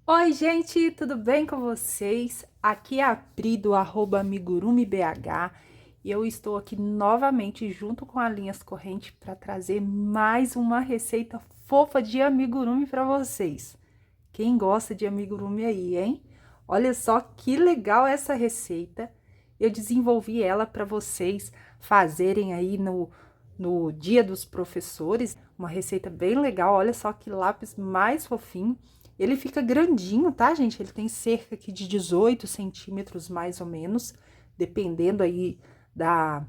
Oi, gente, tudo bem com vocês? Aqui é a Pri do @amigurumibh e eu estou aqui novamente junto com a Linhas Corrente para trazer mais uma receita fofa de amigurumi para vocês. Quem gosta de amigurumi aí, hein? Olha só que legal essa receita. Eu desenvolvi ela para vocês fazerem aí no Dia dos Professores. Uma receita bem legal. Olha só que lápis mais fofinho. Ele fica grandinho, tá, gente? Ele tem cerca aqui de 18 centímetros, mais ou menos. Dependendo aí da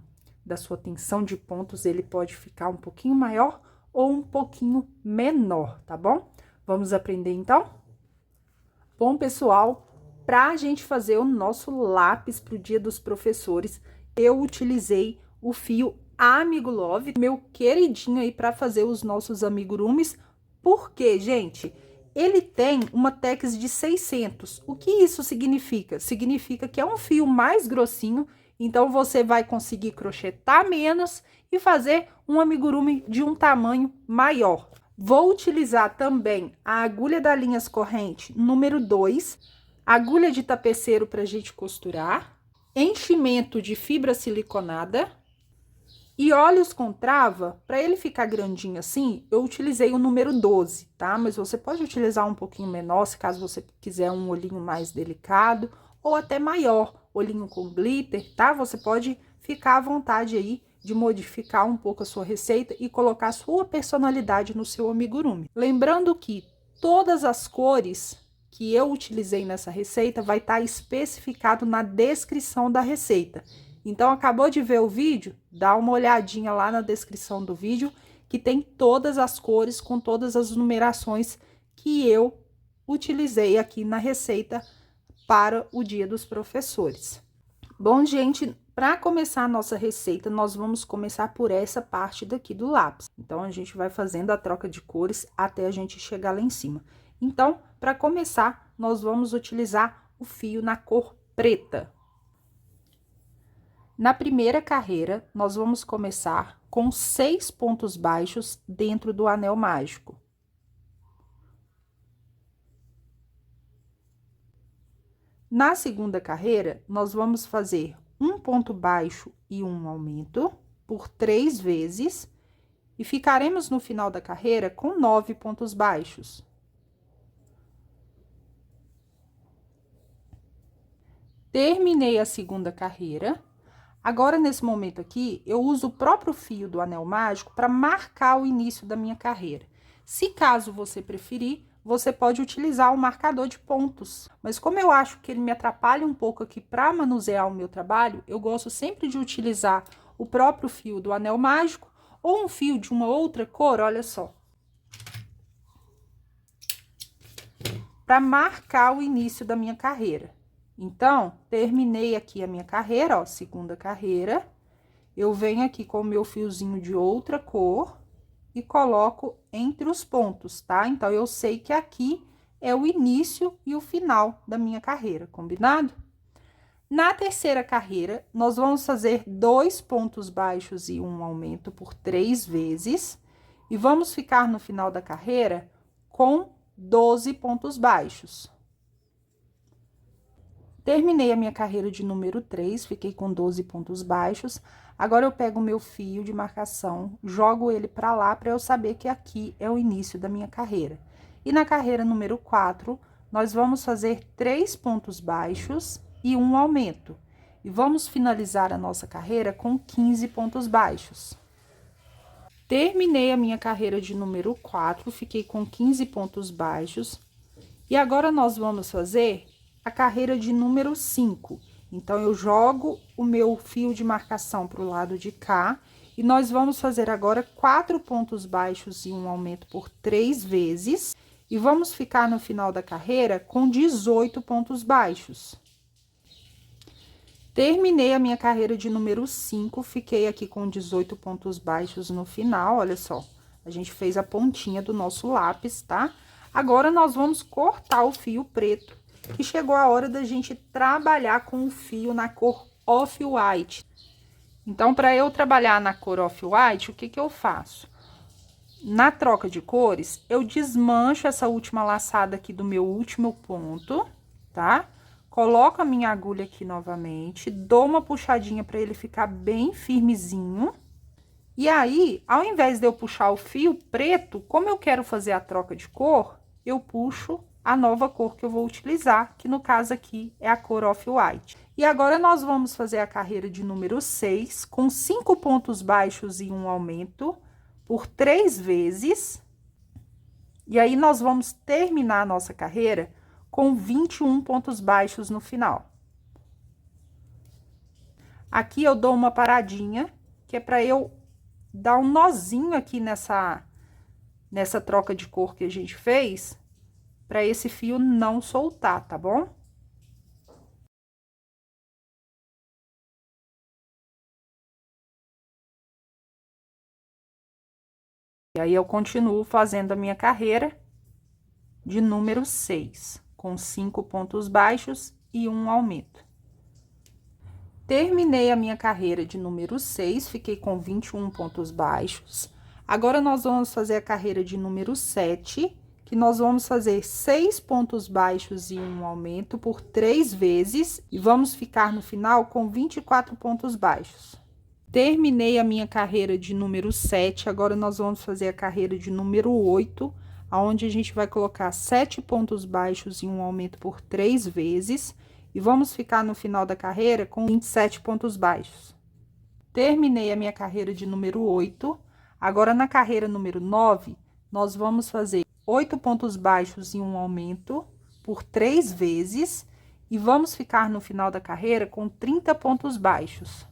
sua tensão de pontos, ele pode ficar um pouquinho maior ou um pouquinho menor, tá bom? Vamos aprender, então? Bom, pessoal, para a gente fazer o nosso lápis para o Dia dos Professores, eu utilizei o fio Amigo Love, meu queridinho aí para fazer os nossos amigurumis. Por quê, gente? Ele tem uma Tex de 600. O que isso significa? Significa que é um fio mais grossinho, então você vai conseguir crochetar menos e fazer um amigurumi de um tamanho maior. Vou utilizar também a agulha da Linhas Corrente número 2, agulha de tapeceiro para a gente costurar, enchimento de fibra siliconada e olhos com trava. Para ele ficar grandinho assim, eu utilizei o número 12, tá? Mas você pode utilizar um pouquinho menor, se caso você quiser um olhinho mais delicado, ou até maior, olhinho com glitter, tá? Você pode ficar à vontade aí de modificar um pouco a sua receita e colocar a sua personalidade no seu amigurumi. Lembrando que todas as cores que eu utilizei nessa receita vai estar especificado na descrição da receita. Então, acabou de ver o vídeo? Dá uma olhadinha lá na descrição do vídeo, que tem todas as cores com todas as numerações que eu utilizei aqui na receita para o Dia dos Professores. Bom, gente, para começar a nossa receita, nós vamos começar por essa parte daqui do lápis. Então, a gente vai fazendo a troca de cores até a gente chegar lá em cima. Então, para começar, nós vamos utilizar o fio na cor preta. Na primeira carreira, nós vamos começar com 6 pontos baixos dentro do anel mágico. Na segunda carreira, nós vamos fazer um ponto baixo e um aumento por 3 vezes e ficaremos no final da carreira com 9 pontos baixos. Terminei a segunda carreira. Agora, nesse momento aqui, eu uso o próprio fio do anel mágico para marcar o início da minha carreira. Se caso você preferir, você pode utilizar o marcador de pontos. Mas como eu acho que ele me atrapalha um pouco aqui para manusear o meu trabalho, eu gosto sempre de utilizar o próprio fio do anel mágico ou um fio de uma outra cor, olha só. Para marcar o início da minha carreira. Então, terminei aqui a minha carreira, ó, segunda carreira. Eu venho aqui com o meu fiozinho de outra cor e coloco entre os pontos, tá? Então, eu sei que aqui é o início e o final da minha carreira, combinado? Na terceira carreira, nós vamos fazer 2 pontos baixos e um aumento por 3 vezes. E vamos ficar no final da carreira com 12 pontos baixos. Terminei a minha carreira de número 3, fiquei com 12 pontos baixos. Agora, eu pego o meu fio de marcação, jogo ele para lá, para eu saber que aqui é o início da minha carreira. E na carreira número 4, nós vamos fazer 3 pontos baixos e um aumento. E vamos finalizar a nossa carreira com 15 pontos baixos. Terminei a minha carreira de número 4, fiquei com 15 pontos baixos. E agora, nós vamos fazer a carreira de número 5. Então, eu jogo o meu fio de marcação para o lado de cá. E nós vamos fazer agora 4 pontos baixos e um aumento por 3 vezes. E vamos ficar no final da carreira com 18 pontos baixos. Terminei a minha carreira de número 5, fiquei aqui com 18 pontos baixos no final, olha só. A gente fez a pontinha do nosso lápis, tá? Agora, nós vamos cortar o fio preto, e chegou a hora da gente trabalhar com o fio na cor off-white. Então, para eu trabalhar na cor off-white, o que que eu faço? Na troca de cores, eu desmancho essa última laçada aqui do meu último ponto, tá? Coloco a minha agulha aqui novamente, dou uma puxadinha para ele ficar bem firmezinho. E aí, ao invés de eu puxar o fio preto, como eu quero fazer a troca de cor, eu puxo a nova cor que eu vou utilizar, que no caso aqui é a cor off-white. E agora, nós vamos fazer a carreira de número 6, com 5 pontos baixos e um aumento, por 3 vezes. E aí, nós vamos terminar a nossa carreira com 21 pontos baixos no final. Aqui eu dou uma paradinha, que é para eu dar um nozinho aqui nessa troca de cor que a gente fez, para esse fio não soltar, tá bom? E aí, eu continuo fazendo a minha carreira de número 6, com 5 pontos baixos e um aumento. Terminei a minha carreira de número 6, fiquei com 21 pontos baixos. Agora, nós vamos fazer a carreira de número 7, que nós vamos fazer 6 pontos baixos e um aumento por 3 vezes, e vamos ficar no final com 24 pontos baixos. Terminei a minha carreira de número 7, agora nós vamos fazer a carreira de número 8, aonde a gente vai colocar 7 pontos baixos e um aumento por 3 vezes, e vamos ficar no final da carreira com 27 pontos baixos. Terminei a minha carreira de número 8, agora na carreira número 9, nós vamos fazer 8 pontos baixos e um aumento por 3 vezes, e vamos ficar no final da carreira com 30 pontos baixos.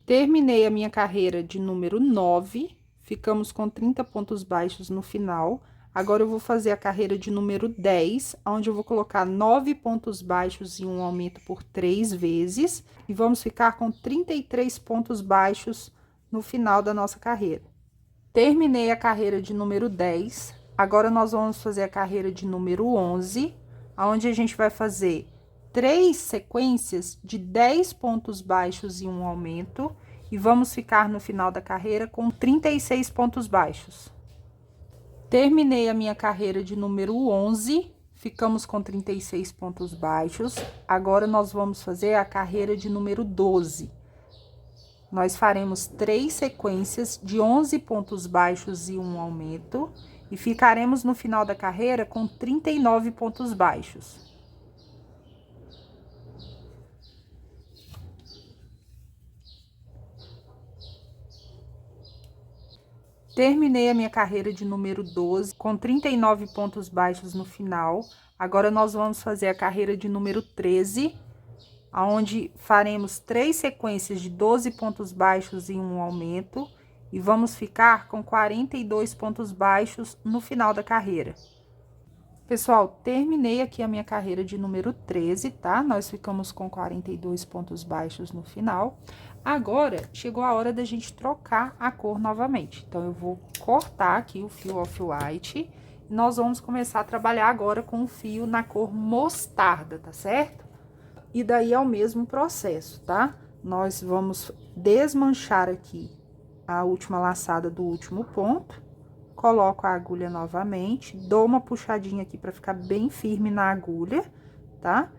Terminei a minha carreira de número 9, ficamos com 30 pontos baixos no final. Agora, eu vou fazer a carreira de número 10, onde eu vou colocar 9 pontos baixos e um aumento por 3 vezes. E vamos ficar com 33 pontos baixos no final da nossa carreira. Terminei a carreira de número 10. Agora, nós vamos fazer a carreira de número 11, onde a gente vai fazer 3 sequências de 10 pontos baixos e um aumento, e vamos ficar no final da carreira com 36 pontos baixos. Terminei a minha carreira de número 11, ficamos com 36 pontos baixos. Agora, nós vamos fazer a carreira de número 12. Nós faremos 3 sequências de 11 pontos baixos e um aumento, e ficaremos no final da carreira com 39 pontos baixos. Terminei a minha carreira de número 12, com 39 pontos baixos no final. Agora, nós vamos fazer a carreira de número 13, onde faremos 3 sequências de 12 pontos baixos e um aumento, e vamos ficar com 42 pontos baixos no final da carreira. Pessoal, terminei aqui a minha carreira de número 13, tá? Nós ficamos com 42 pontos baixos no final. Agora, chegou a hora da gente trocar a cor novamente. Então, eu vou cortar aqui o fio off-white. E nós vamos começar a trabalhar agora com o fio na cor mostarda, tá certo? E daí é o mesmo processo, tá? Nós vamos desmanchar aqui a última laçada do último ponto. Coloco a agulha novamente, dou uma puxadinha aqui para ficar bem firme na agulha, tá?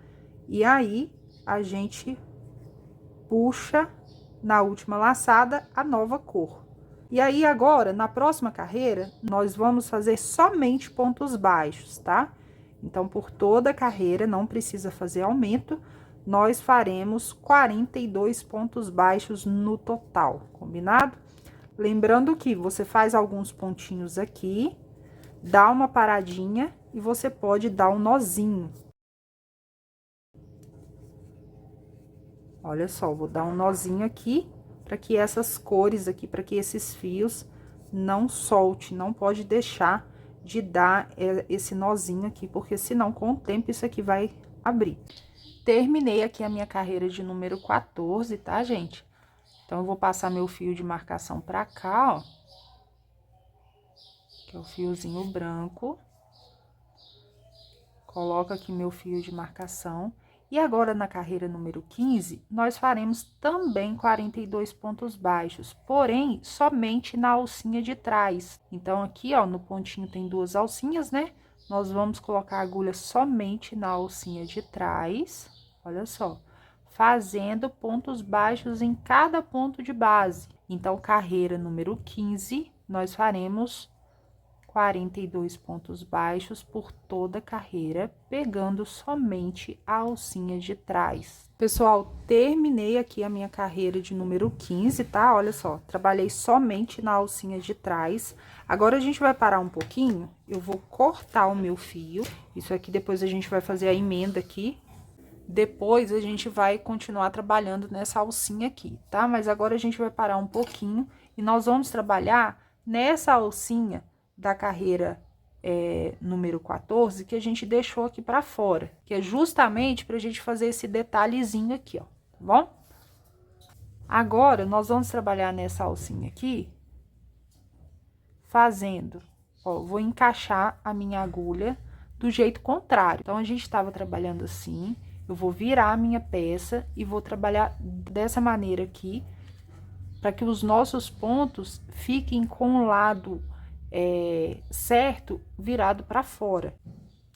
E aí, a gente puxa na última laçada a nova cor. E aí, agora, na próxima carreira, nós vamos fazer somente pontos baixos, tá? Então, por toda a carreira, não precisa fazer aumento, nós faremos 42 pontos baixos no total, combinado? Lembrando que você faz alguns pontinhos aqui, dá uma paradinha e você pode dar um nozinho. Olha só, vou dar um nozinho aqui, para que essas cores aqui, para que esses fios não solte, não pode deixar de dar esse nozinho aqui, porque senão, com o tempo, isso aqui vai abrir. Terminei aqui a minha carreira de número 14, tá, gente? Então, eu vou passar meu fio de marcação pra cá, ó. Que é o fiozinho branco. Coloco aqui meu fio de marcação. E agora, na carreira número 15, nós faremos também 42 pontos baixos, porém, somente na alcinha de trás. Então, aqui, ó, no pontinho tem 2 alcinhas, né? Nós vamos colocar a agulha somente na alcinha de trás, olha só, fazendo pontos baixos em cada ponto de base. Então, carreira número 15, nós faremos 42 pontos baixos por toda a carreira, pegando somente a alcinha de trás. Pessoal, terminei aqui a minha carreira de número 15, tá? Olha só, trabalhei somente na alcinha de trás. Agora, a gente vai parar um pouquinho, eu vou cortar o meu fio. Isso aqui, depois a gente vai fazer a emenda aqui. Depois, a gente vai continuar trabalhando nessa alcinha aqui, tá? Mas agora, a gente vai parar um pouquinho e nós vamos trabalhar nessa alcinha da carreira número 14, que a gente deixou aqui pra fora, que é justamente pra gente fazer esse detalhezinho aqui, ó, tá bom? Agora, nós vamos trabalhar nessa alcinha aqui, fazendo, ó, vou encaixar a minha agulha do jeito contrário. Então, a gente tava trabalhando assim, eu vou virar a minha peça e vou trabalhar dessa maneira aqui, para que os nossos pontos fiquem com o lado certo virado para fora.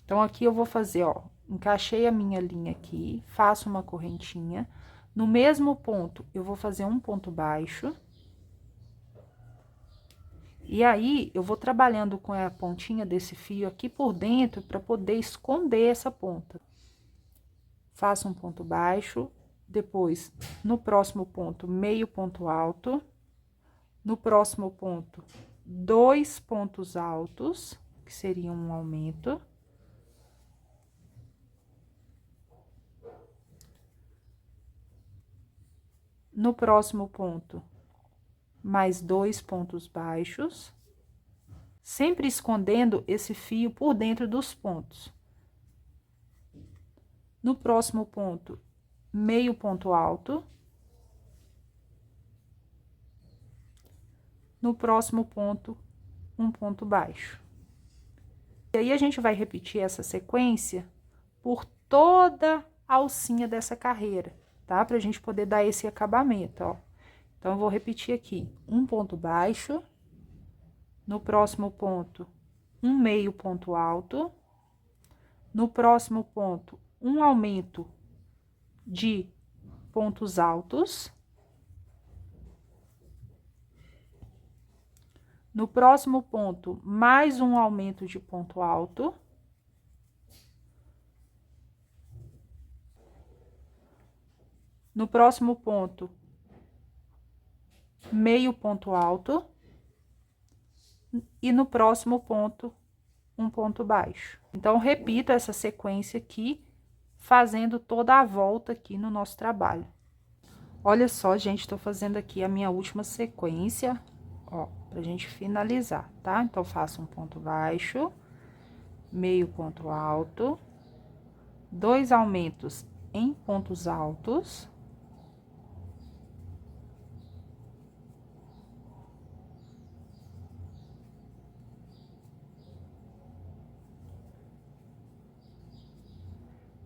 Então, aqui eu vou fazer, ó, encaixei a minha linha aqui, faço uma correntinha. No mesmo ponto, eu vou fazer um ponto baixo. E aí, eu vou trabalhando com a pontinha desse fio aqui por dentro, para poder esconder essa ponta. Faço um ponto baixo, depois, no próximo ponto, meio ponto alto. No próximo ponto, 2 pontos altos, que seria um aumento. No próximo ponto, mais 2 pontos baixos, sempre escondendo esse fio por dentro dos pontos. No próximo ponto, meio ponto alto. No próximo ponto, um ponto baixo. E aí, a gente vai repetir essa sequência por toda a alcinha dessa carreira, tá? Pra gente poder dar esse acabamento, ó. Então, eu vou repetir aqui, um ponto baixo, no próximo ponto, um meio ponto alto, no próximo ponto, um aumento de pontos altos, no próximo ponto, mais um aumento de ponto alto. No próximo ponto, meio ponto alto. E no próximo ponto, um ponto baixo. Então, repito essa sequência aqui, fazendo toda a volta aqui no nosso trabalho. Olha só, gente, tô fazendo aqui a minha última sequência, ó, pra gente finalizar, tá? Então, faço um ponto baixo, meio ponto alto, 2 aumentos em pontos altos.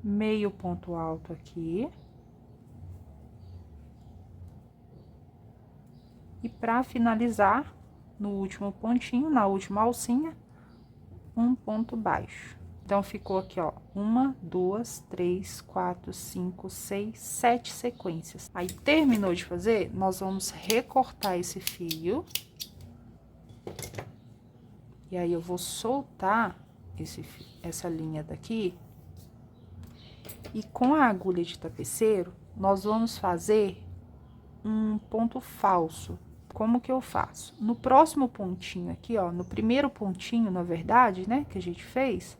Meio ponto alto aqui. E para finalizar, no último pontinho, na última alcinha, um ponto baixo. Então, ficou aqui, ó, 1, 2, 3, 4, 5, 6, 7 sequências. Aí, terminou de fazer, nós vamos recortar esse fio. E aí, eu vou soltar essa linha daqui. E com a agulha de tapeceiro, nós vamos fazer um ponto falso. Como que eu faço? No próximo pontinho aqui, ó, no primeiro pontinho, na verdade, né, que a gente fez,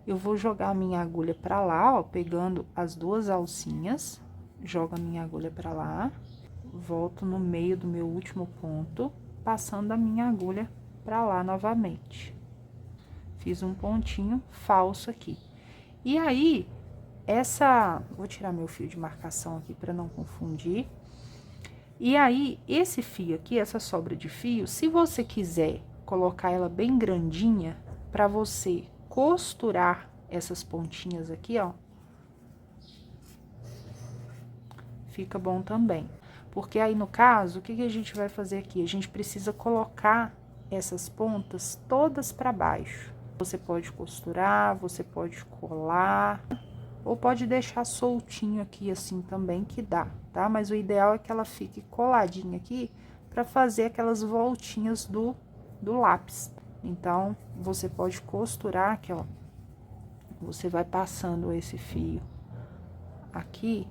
eu vou jogar a minha agulha pra lá, ó, pegando as 2 alcinhas, jogo a minha agulha pra lá, volto no meio do meu último ponto, passando a minha agulha pra lá novamente. Fiz um pontinho falso aqui. E aí, vou tirar meu fio de marcação aqui pra não confundir. E aí, esse fio aqui, essa sobra de fio, se você quiser colocar ela bem grandinha, pra você costurar essas pontinhas aqui, ó, fica bom também. Porque aí, no caso, o que a gente vai fazer aqui? A gente precisa colocar essas pontas todas para baixo. Você pode costurar, você pode colar, ou pode deixar soltinho aqui assim também, que dá, tá? Mas o ideal é que ela fique coladinha aqui para fazer aquelas voltinhas do lápis. Então, você pode costurar aqui, ó. Você vai passando esse fio aqui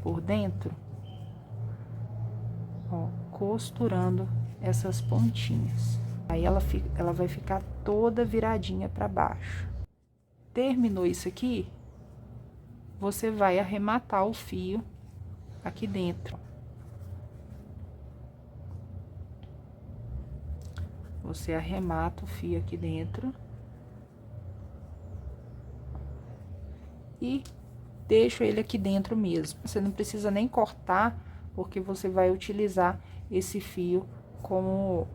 por dentro, ó, costurando essas pontinhas. Aí ela vai ficar toda viradinha para baixo. Terminou isso aqui, você vai arrematar o fio aqui dentro. Você arremata o fio aqui dentro. E deixo ele aqui dentro mesmo. Você não precisa nem cortar, porque você vai utilizar esse fio como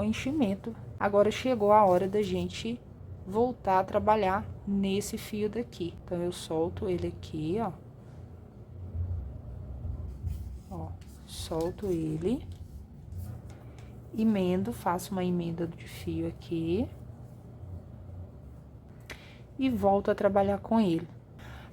enchimento. Agora chegou a hora da gente voltar a trabalhar nesse fio daqui. Então, eu solto ele aqui, ó. Ó, solto ele. Emendo, faço uma emenda de fio aqui. E volto a trabalhar com ele.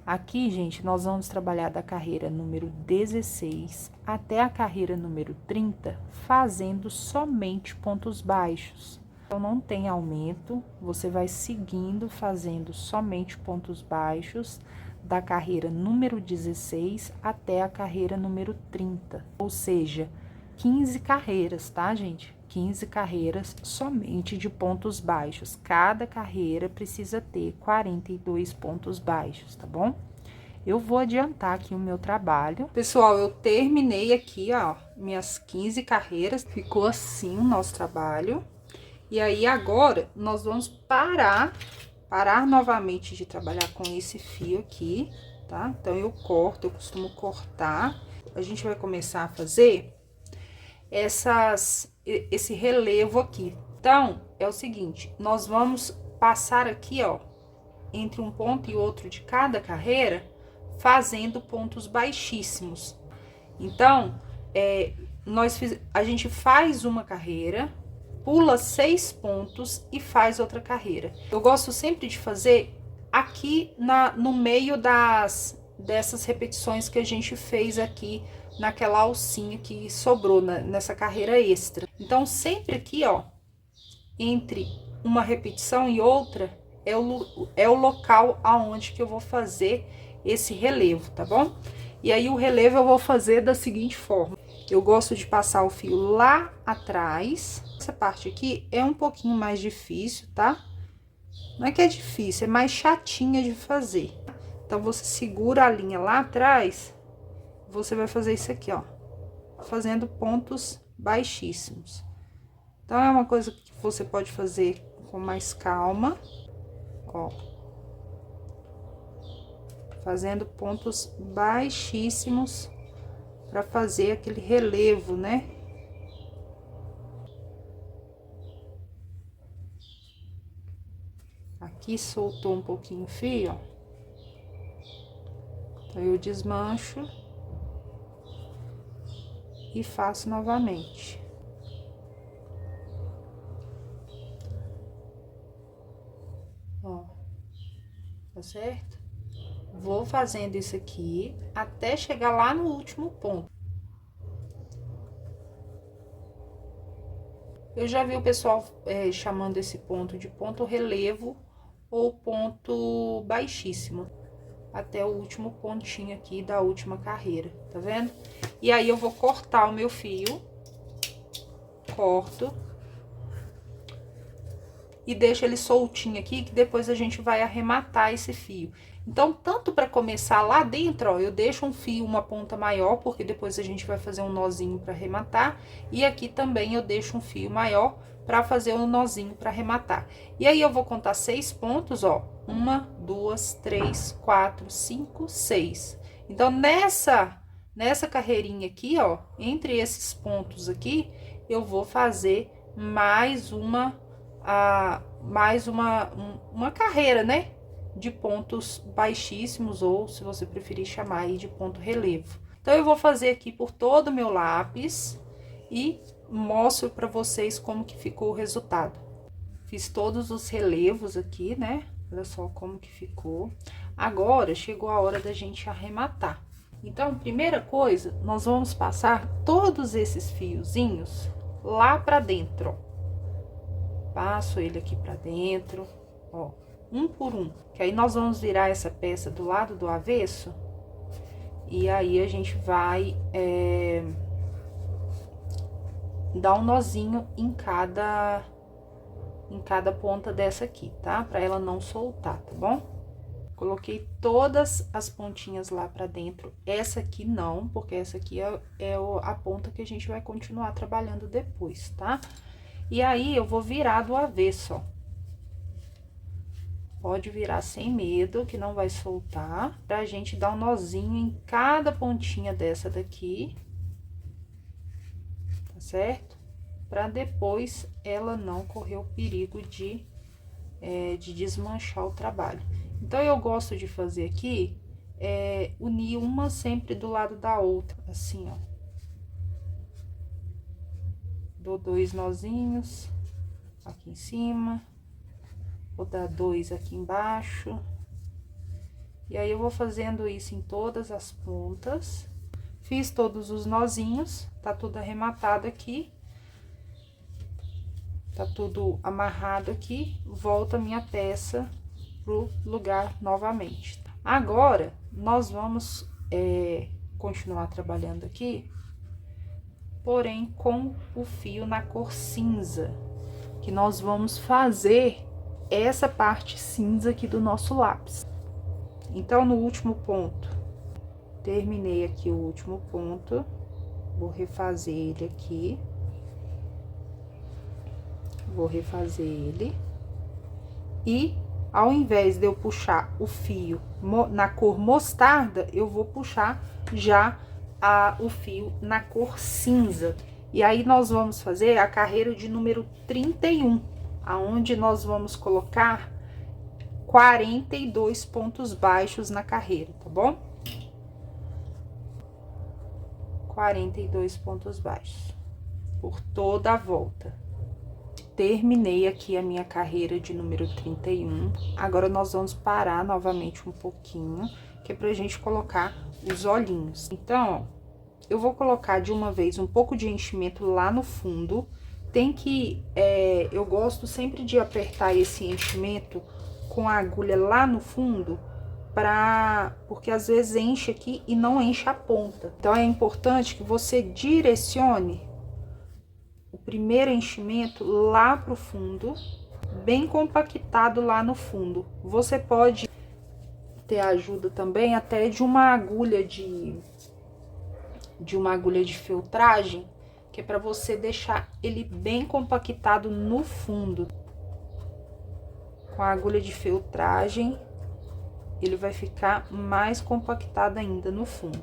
Aqui, gente, nós vamos trabalhar da carreira número 16 até a carreira número 30, fazendo somente pontos baixos. Então, não tem aumento, você vai seguindo fazendo somente pontos baixos da carreira número 16 até a carreira número 30. Ou seja, 15 carreiras, tá, gente? 15 carreiras somente de pontos baixos. Cada carreira precisa ter 42 pontos baixos, tá bom? Eu vou adiantar aqui o meu trabalho. Pessoal, eu terminei aqui, ó, minhas 15 carreiras. Ficou assim o nosso trabalho. E aí, agora, nós vamos parar novamente de trabalhar com esse fio aqui, tá? Então, eu costumo cortar. A gente vai começar a fazer esse relevo aqui. Então, é o seguinte, nós vamos passar aqui, ó, entre um ponto e outro de cada carreira, fazendo pontos baixíssimos. Então, a gente faz uma carreira, pula 6 pontos e faz outra carreira. Eu gosto sempre de fazer aqui no meio dessas repetições que a gente fez aqui naquela alcinha que sobrou nessa carreira extra. Então, sempre aqui, ó, entre uma repetição e outra, é o local aonde que eu vou fazer esse relevo, tá bom? E aí, o relevo eu vou fazer da seguinte forma. Eu gosto de passar o fio lá atrás. Essa parte aqui é um pouquinho mais difícil, tá? Não é que é difícil, é mais chatinha de fazer. Então, você segura a linha lá atrás, você vai fazer isso aqui, ó, fazendo pontos baixíssimos. Então, é uma coisa que você pode fazer com mais calma, ó. Fazendo pontos baixíssimos para fazer aquele relevo, né? Aqui soltou um pouquinho o fio, ó. Então, eu desmancho e faço novamente. Ó, tá certo? Vou fazendo isso aqui até chegar lá no último ponto. Eu já vi o pessoal chamando esse ponto de ponto relevo ou ponto baixíssimo. Até o último pontinho aqui da última carreira, tá vendo? E aí, eu vou cortar o meu fio. Corto. E deixo ele soltinho aqui, que depois a gente vai arrematar esse fio. Então, tanto para começar lá dentro, ó, eu deixo um fio, uma ponta maior, porque depois a gente vai fazer um nozinho para arrematar. E aqui também eu deixo um fio maior para fazer um nozinho para arrematar. E aí, eu vou contar 6 pontos, ó. 1, 2, 3, 4, 5, 6. Então, nessa carreirinha aqui, ó, entre esses pontos aqui, eu vou fazer mais uma carreira, né? De pontos baixíssimos, ou se você preferir chamar aí de ponto relevo. Então, eu vou fazer aqui por todo o meu lápis e mostro para vocês como que ficou o resultado. Fiz todos os relevos aqui, né? Olha só como que ficou. Agora, chegou a hora da gente arrematar. Então, primeira coisa, nós vamos passar todos esses fiozinhos lá pra dentro, ó. Passo ele aqui pra dentro, ó, um por um. Que aí nós vamos virar essa peça do lado do avesso. E aí, a gente vai dar um nozinho em cada ponta dessa aqui, tá? Pra ela não soltar, tá bom? Coloquei todas as pontinhas lá pra dentro. Essa aqui não, porque essa aqui é a ponta que a gente vai continuar trabalhando depois, tá? E aí, eu vou virar do avesso, ó. Pode virar sem medo, que não vai soltar. Pra gente dar um nozinho em cada pontinha dessa daqui. Tá certo? Pra depois ela não correr o perigo de desmanchar o trabalho. Então, eu gosto de fazer aqui, unir uma sempre do lado da outra, assim, ó. Dou 2 nozinhos aqui em cima, vou dar 2 aqui embaixo. E aí, eu vou fazendo isso em todas as pontas. Fiz todos os nozinhos, tá tudo arrematado aqui. Tá tudo amarrado aqui, volta a minha peça pro lugar novamente. Agora, nós vamos continuar trabalhando aqui, porém com o fio na cor cinza, que nós vamos fazer essa parte cinza aqui do nosso lápis. Então, no último ponto, terminei aqui o último ponto, vou refazer ele aqui. Vou refazer ele. E ao invés de eu puxar o fio na cor mostarda, eu vou puxar já o fio na cor cinza. E aí, nós vamos fazer a carreira de número 31, aonde nós vamos colocar 42 pontos baixos na carreira, tá bom? 42 pontos baixos por toda a volta. Terminei aqui a minha carreira de número 31. Agora, nós vamos parar novamente um pouquinho, que é pra gente colocar os olhinhos. Então, ó, eu vou colocar de uma vez um pouco de enchimento lá no fundo. Tem que, eu gosto sempre de apertar esse enchimento com a agulha lá no fundo, porque às vezes enche aqui e não enche a ponta. Então, é importante que você direcione o primeiro enchimento lá pro fundo, bem compactado lá no fundo. Você pode ter ajuda também até de uma agulha de feltragem, que é para você deixar ele bem compactado no fundo. Com a agulha de feltragem, ele vai ficar mais compactado ainda no fundo.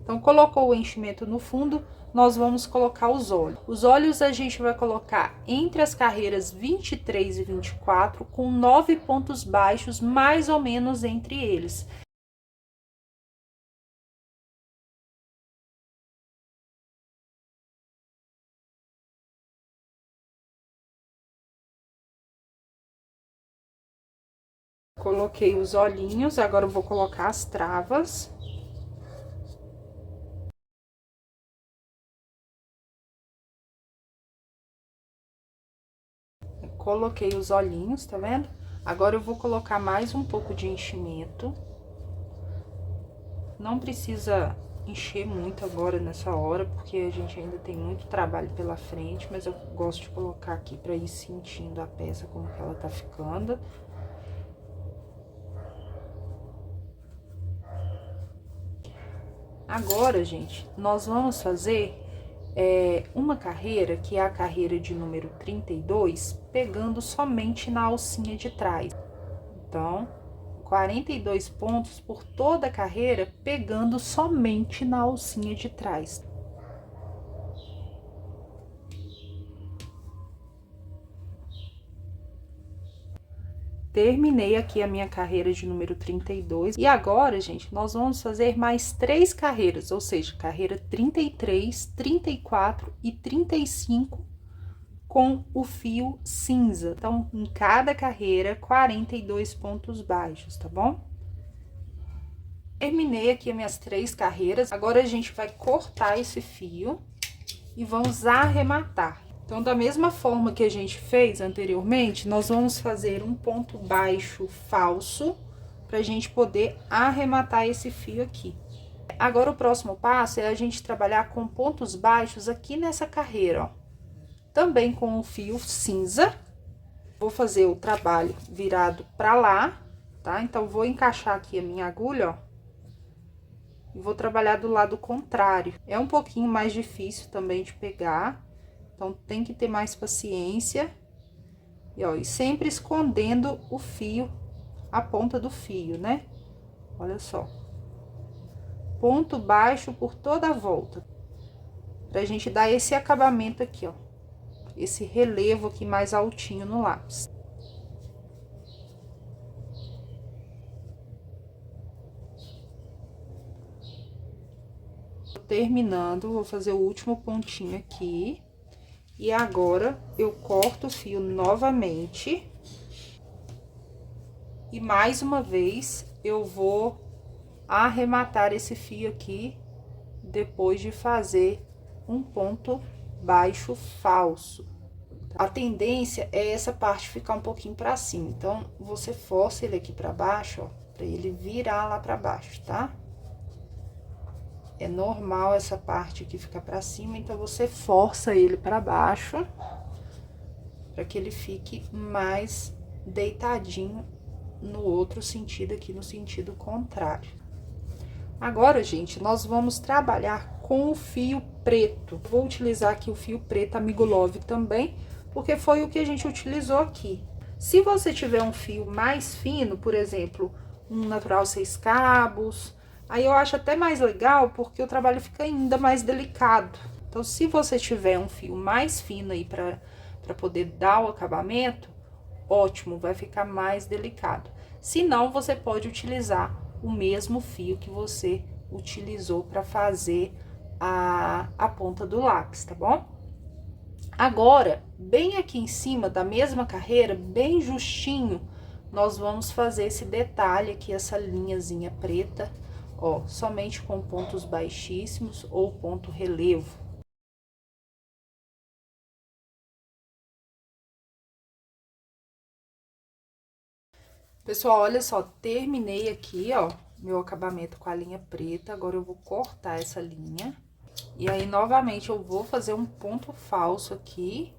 Então, colocou o enchimento no fundo, nós vamos colocar os olhos. Os olhos a gente vai colocar entre as carreiras 23 e 24, com 9 pontos baixos, mais ou menos entre eles. Coloquei os olhinhos, agora eu vou colocar as travas. Coloquei os olhinhos, tá vendo? Agora eu vou colocar mais um pouco de enchimento. Não precisa encher muito agora nessa hora, porque a gente ainda tem muito trabalho pela frente, mas eu gosto de colocar aqui pra ir sentindo a peça como que ela tá ficando. Agora, gente, nós vamos fazer uma carreira, que é a carreira de número 32, pegando somente na alcinha de trás. Então, 42 pontos por toda a carreira, pegando somente na alcinha de trás. terminei aqui a minha carreira de número 32. E agora, gente, nós vamos fazer mais 3 carreiras, ou seja, carreira 33, 34 e 35 com o fio cinza. Então, em cada carreira, 42 pontos baixos, tá bom? Terminei aqui as minhas 3 carreiras. Agora, a gente vai cortar esse fio e vamos arrematar. Então, da mesma forma que a gente fez anteriormente, nós vamos fazer um ponto baixo falso pra gente poder arrematar esse fio aqui. Agora, o próximo passo é a gente trabalhar com pontos baixos aqui nessa carreira, ó. Também com o fio cinza. Vou fazer o trabalho virado pra lá, tá? Então, vou encaixar aqui a minha agulha, ó. E vou trabalhar do lado contrário. É um pouquinho mais difícil também de pegar. Então, tem que ter mais paciência. E, ó, e sempre escondendo o fio, a ponta do fio, né? Olha só. Ponto baixo por toda a volta. Pra gente dar esse acabamento aqui, ó. Esse relevo aqui mais altinho no lápis. Tô terminando, vou fazer o último pontinho aqui. E agora, eu corto o fio novamente. E mais uma vez, eu vou arrematar esse fio aqui, depois de fazer um ponto baixo falso. A tendência é essa parte ficar um pouquinho pra cima. Então, você força ele aqui pra baixo, ó, pra ele virar lá pra baixo, tá? É normal essa parte aqui ficar pra cima, então você força ele pra baixo, pra que ele fique mais deitadinho no outro sentido aqui, no sentido contrário. Agora, gente, nós vamos trabalhar com o fio preto. Vou utilizar aqui o fio preto Amigo Love também, porque foi o que a gente utilizou aqui. Se você tiver um fio mais fino, por exemplo, um natural 6 cabos, aí eu acho até mais legal, porque o trabalho fica ainda mais delicado. Então, se você tiver um fio mais fino aí para poder dar o acabamento, ótimo, vai ficar mais delicado. Se não, você pode utilizar o mesmo fio que você utilizou para fazer a ponta do lápis, tá bom? Agora, bem aqui em cima da mesma carreira, bem justinho, nós vamos fazer esse detalhe aqui, essa linhazinha preta, ó, somente com pontos baixíssimos ou ponto relevo. Pessoal, olha só, terminei aqui, ó, meu acabamento com a linha preta. Agora, eu vou cortar essa linha. E aí, novamente, eu vou fazer um ponto falso aqui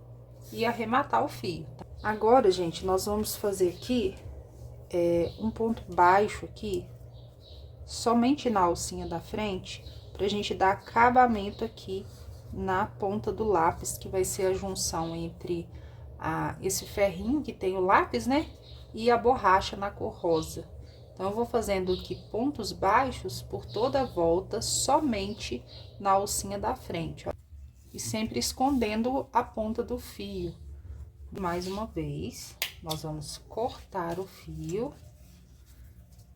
e arrematar o fio, tá? Agora, gente, nós vamos fazer aqui, um ponto baixo aqui, somente na alcinha da frente, pra gente dar acabamento aqui na ponta do lápis, que vai ser a junção entre esse ferrinho que tem o lápis, né? E a borracha na cor rosa. Então, eu vou fazendo aqui pontos baixos por toda a volta, somente na alcinha da frente, ó. E sempre escondendo a ponta do fio. Mais uma vez, nós vamos cortar o fio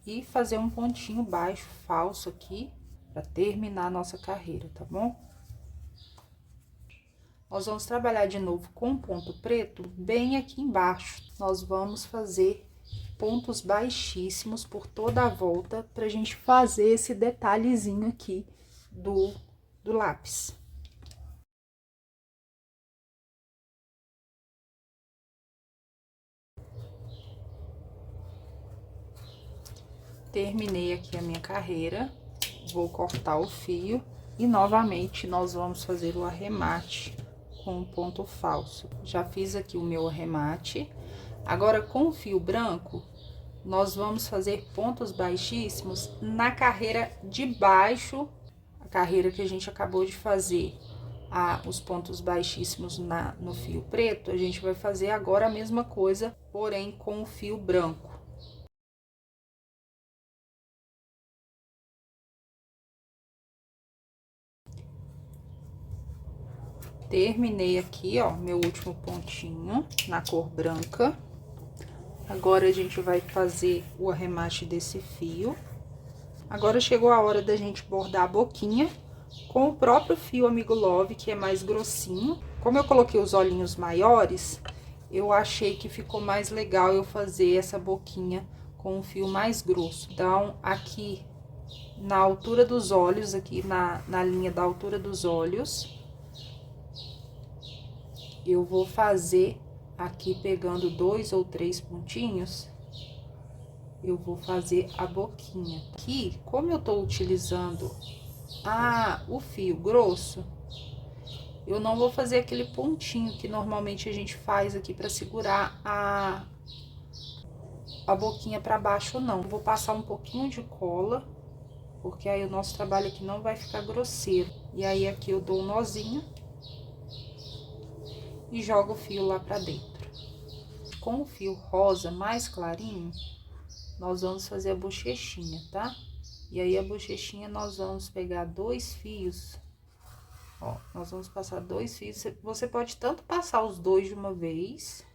e fazer um pontinho baixo falso aqui, para terminar a nossa carreira, tá bom? Nós vamos trabalhar de novo com ponto preto bem aqui embaixo. Nós vamos fazer pontos baixíssimos por toda a volta, pra gente fazer esse detalhezinho aqui do lápis. Terminei aqui a minha carreira, vou cortar o fio e novamente nós vamos fazer o arremate com um ponto falso. Já fiz aqui o meu arremate. Agora, com o fio branco, nós vamos fazer pontos baixíssimos na carreira de baixo, a carreira que a gente acabou de fazer, os pontos baixíssimos no fio preto, a gente vai fazer agora a mesma coisa, porém com o fio branco. Terminei aqui, ó, meu último pontinho na cor branca. Agora a gente vai fazer o arremate desse fio. Agora chegou a hora da gente bordar a boquinha com o próprio fio Amigo Love, que é mais grossinho. Como eu coloquei os olhinhos maiores, eu achei que ficou mais legal eu fazer essa boquinha com um fio mais grosso. Então, aqui na altura dos olhos, aqui na linha da altura dos olhos, eu vou fazer aqui pegando 2 ou 3 pontinhos, eu vou fazer a boquinha. Aqui, como eu tô utilizando o fio grosso, eu não vou fazer aquele pontinho que normalmente a gente faz aqui pra segurar a boquinha pra baixo, não. Eu vou passar um pouquinho de cola, porque aí o nosso trabalho aqui não vai ficar grosseiro. E aí, aqui eu dou um nozinho e jogo o fio lá pra dentro. Com o fio rosa mais clarinho, nós vamos fazer a bochechinha, tá? E aí, a bochechinha, nós vamos pegar 2 fios, ó, nós vamos passar 2 fios. Você pode tanto passar os 2 de uma vez,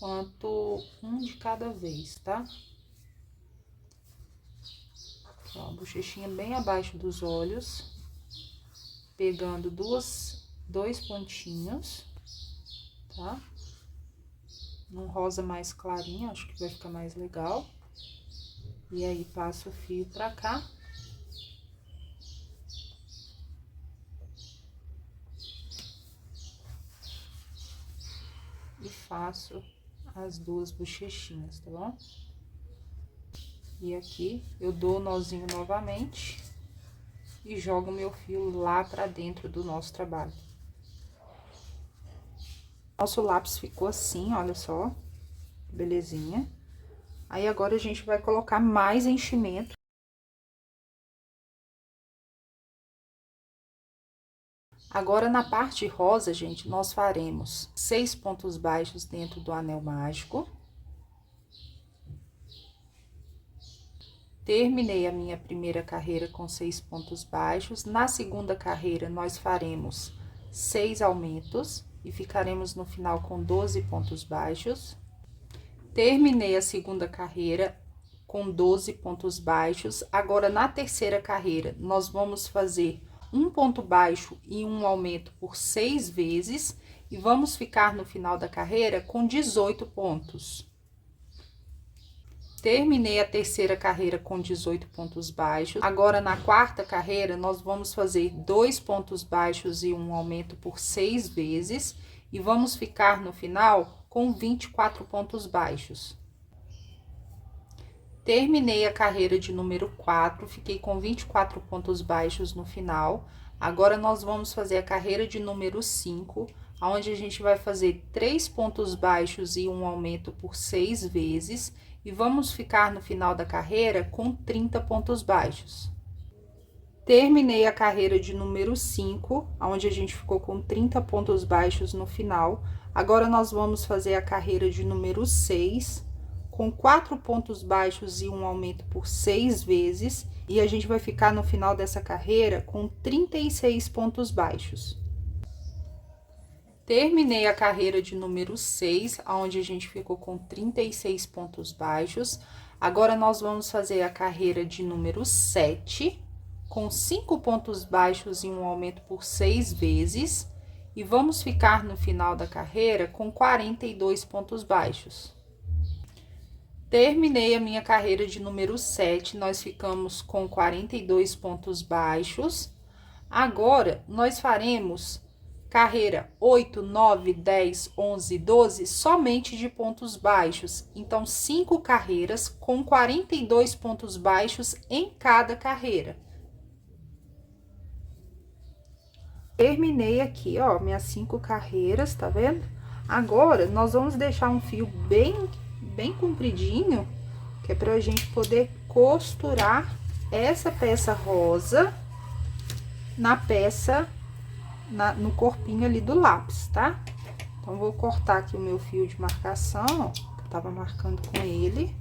quanto um de cada vez, tá? Ó, a bochechinha bem abaixo dos olhos, pegando 2 pontinhos, tá? Um rosa mais clarinho, acho que vai ficar mais legal. E aí, passo o fio pra cá. E faço as 2 bochechinhas, tá bom? E aqui, eu dou o nozinho novamente e jogo meu fio lá pra dentro do nosso trabalho. Nosso lápis ficou assim, olha só, belezinha. Aí, agora a gente vai colocar mais enchimento. Agora, na parte rosa, gente, nós faremos 6 pontos baixos dentro do anel mágico. Terminei a minha primeira carreira com 6 pontos baixos. Na segunda carreira, nós faremos 6 aumentos e ficaremos no final com 12 pontos baixos. Terminei a segunda carreira com 12 pontos baixos. Agora, na terceira carreira, nós vamos fazer um ponto baixo e um aumento por 6 vezes e vamos ficar no final da carreira com 18 pontos. Terminei a terceira carreira com 18 pontos baixos. Agora, na quarta carreira, nós vamos fazer 2 pontos baixos e um aumento por 6 vezes. E vamos ficar no final com 24 pontos baixos. Terminei a carreira de número 4, fiquei com 24 pontos baixos no final. Agora, nós vamos fazer a carreira de número 5, onde a gente vai fazer 3 pontos baixos e um aumento por 6 vezes. E vamos ficar no final da carreira com 30 pontos baixos. Terminei a carreira de número 5, onde a gente ficou com 30 pontos baixos no final. Agora, nós vamos fazer a carreira de número 6, com 4 pontos baixos e um aumento por 6 vezes. E a gente vai ficar no final dessa carreira com 36 pontos baixos. Terminei a carreira de número 6, onde a gente ficou com 36 pontos baixos. Agora, nós vamos fazer a carreira de número 7, com 5 pontos baixos e um aumento por 6 vezes. E vamos ficar no final da carreira com 42 pontos baixos. Terminei a minha carreira de número 7, nós ficamos com 42 pontos baixos. Agora, nós faremos carreira 8, 9, 10, 11, 12, somente de pontos baixos. Então, 5 carreiras com 42 pontos baixos em cada carreira. Terminei aqui, ó, minhas 5 carreiras, tá vendo? Agora, nós vamos deixar um fio bem compridinho, que é pra gente poder costurar essa peça rosa na peça, no corpinho ali do lápis, tá? Então, vou cortar aqui o meu fio de marcação, ó, que eu tava marcando com ele.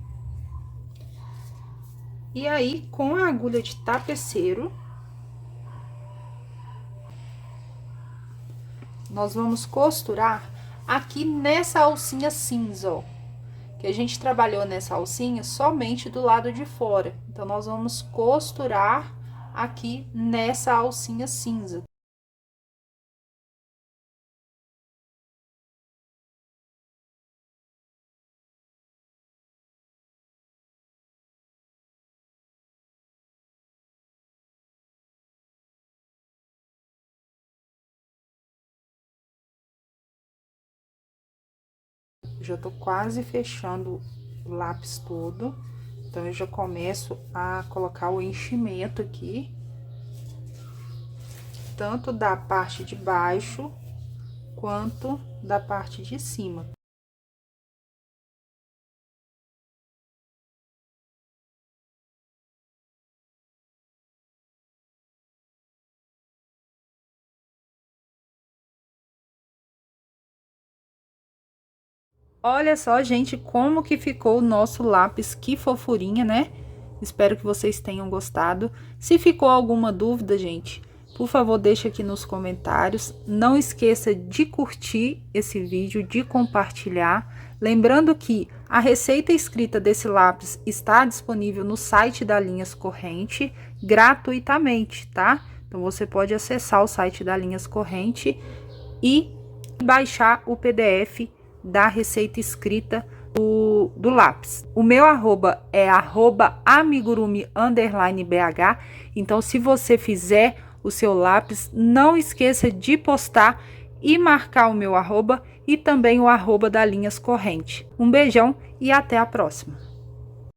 E aí, com a agulha de tapeceiro, nós vamos costurar aqui nessa alcinha cinza, ó, que a gente trabalhou nessa alcinha somente do lado de fora. Então, nós vamos costurar aqui nessa alcinha cinza. Já tô quase fechando o lápis todo, então eu já começo a colocar o enchimento aqui, tanto da parte de baixo quanto da parte de cima. Olha só, gente, como que ficou o nosso lápis, que fofurinha, né? Espero que vocês tenham gostado. Se ficou alguma dúvida, gente, por favor, deixa aqui nos comentários. Não esqueça de curtir esse vídeo, de compartilhar. Lembrando que a receita escrita desse lápis está disponível no site da Linhas Corrente, gratuitamente, tá? Então, você pode acessar o site da Linhas Corrente e baixar o PDF da receita escrita do lápis. O meu arroba é @amigurumi_bh. Então, se você fizer o seu lápis, não esqueça de postar e marcar o meu arroba e também o arroba da Linhas Corrente. Um beijão e até a próxima!